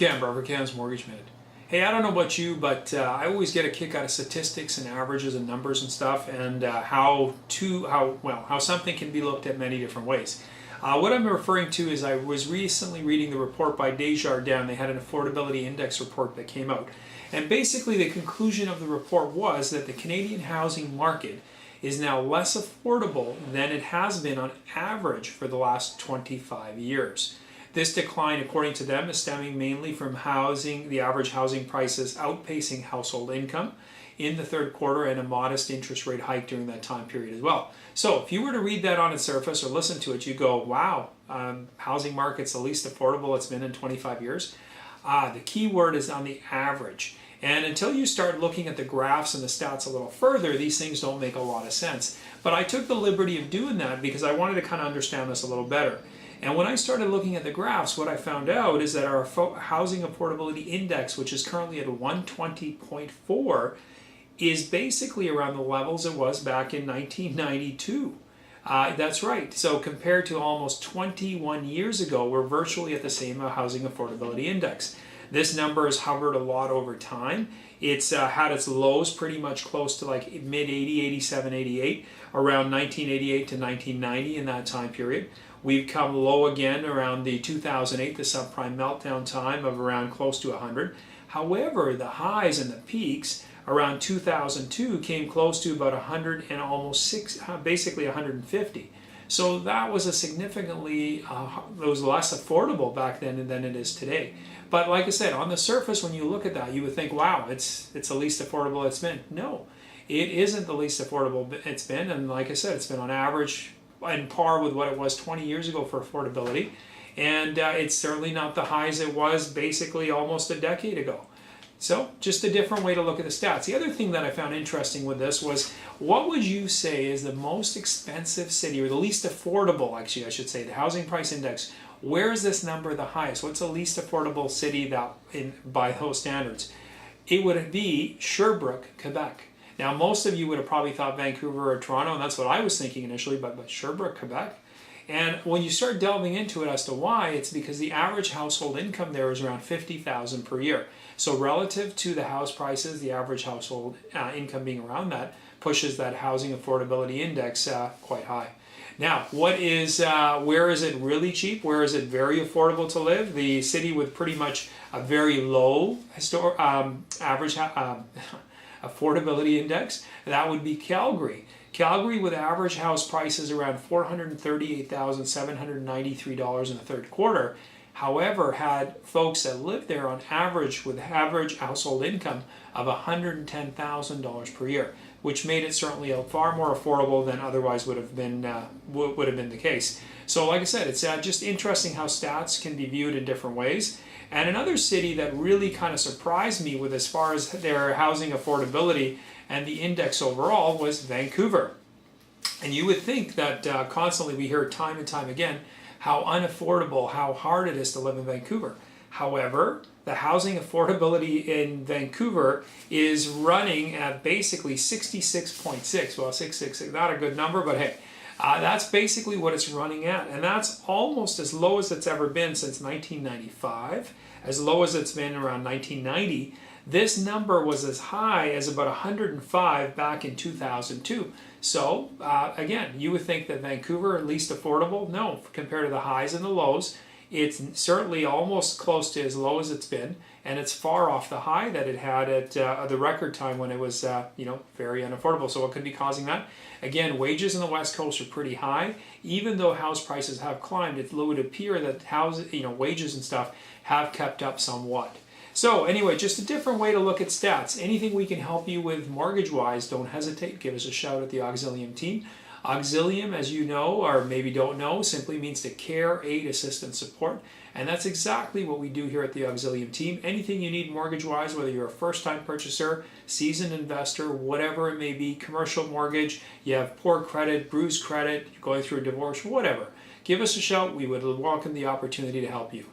Ken, Barbara Can's Mortgage Minute. Hey, I don't know about you, but I always get a kick out of statistics and averages and numbers and stuff, and how something can be looked at many different ways. What I'm referring to is I was recently reading the report by Desjardin. They had an affordability index report that came out, and basically the conclusion of the report was that the Canadian housing market is now less affordable than it has been on average for the last 25 years. This decline, according to them, is stemming mainly from the average housing prices outpacing household income in the third quarter and a modest interest rate hike during that time period as well. So if you were to read that on its surface or listen to it, you go, wow, housing market's the least affordable it's been in 25 years. The key word is on the average. And until you start looking at the graphs and the stats a little further, these things don't make a lot of sense. But I took the liberty of doing that because I wanted to kind of understand this a little better. And when I started looking at the graphs, what I found out is that our Housing Affordability Index, which is currently at 120.4, is basically around the levels it was back in 1992. That's right. So compared to almost 21 years ago, we're virtually at the same Housing Affordability Index. This number has hovered a lot over time. It's had its lows pretty much close to like mid-80, 87, 88, around 1988 to 1990 in that time period. We've come low again around the 2008, the subprime meltdown time of around close to 100. However, the highs and the peaks around 2002 came close to about 100 and almost basically 150. So that was a significantly, it was less affordable back then than it is today. But like I said, on the surface, when you look at that, you would think, wow, it's the least affordable it's been. No, it isn't the least affordable it's been. And like I said, it's been on average on par with what it was 20 years ago for affordability. And it's certainly not the highs it was basically almost a decade ago. So just a different way to look at the stats. The other thing that I found interesting with this was, what would you say is the most expensive city, or the least affordable, actually I should say, the housing price index? Where is this number the highest? What's the least affordable city that by those standards? It would be Sherbrooke, Quebec. Now, most of you would have probably thought Vancouver or Toronto, and that's what I was thinking initially, but Sherbrooke, Quebec. And when you start delving into it as to why, it's because the average household income there is around $50,000 per year. So relative to the house prices, the average household income being around that pushes that housing affordability index quite high. Now, where is it really cheap? Where is it very affordable to live? The city with pretty much a very low average affordability index, that would be Calgary. Calgary, with average house prices around $438,793 in the third quarter, however, had folks that lived there on average with average household income of $110,000 per year, which made it certainly far more affordable than otherwise would have been the case. So like I said, it's just interesting how stats can be viewed in different ways. And another city that really kind of surprised me with as far as their housing affordability and the index overall was Vancouver. And you would think that constantly we hear time and time again how unaffordable, how hard it is to live in Vancouver. However, the housing affordability in Vancouver is running at basically 66.6. Well, 666, not a good number, but hey, that's basically what it's running at. And that's almost as low as it's ever been since 1995, as low as it's been around 1990. This number was as high as about 105 back in 2002. So again, you would think that Vancouver at least affordable? No, compared to the highs and the lows, it's certainly almost close to as low as it's been, and it's far off the high that it had at the record time when it was very unaffordable. So what could be causing that? Again, wages in the West Coast are pretty high. Even though house prices have climbed, it would appear that wages and stuff have kept up somewhat. So anyway, just a different way to look at stats. Anything we can help you with mortgage-wise, don't hesitate. Give us a shout at the Auxilium team. Auxilium, as you know, or maybe don't know, simply means to care, aid, assist, and support. And that's exactly what we do here at the Auxilium team. Anything you need mortgage-wise, whether you're a first-time purchaser, seasoned investor, whatever it may be, commercial mortgage, you have poor credit, bruised credit, you're going through a divorce, whatever. Give us a shout. We would welcome the opportunity to help you.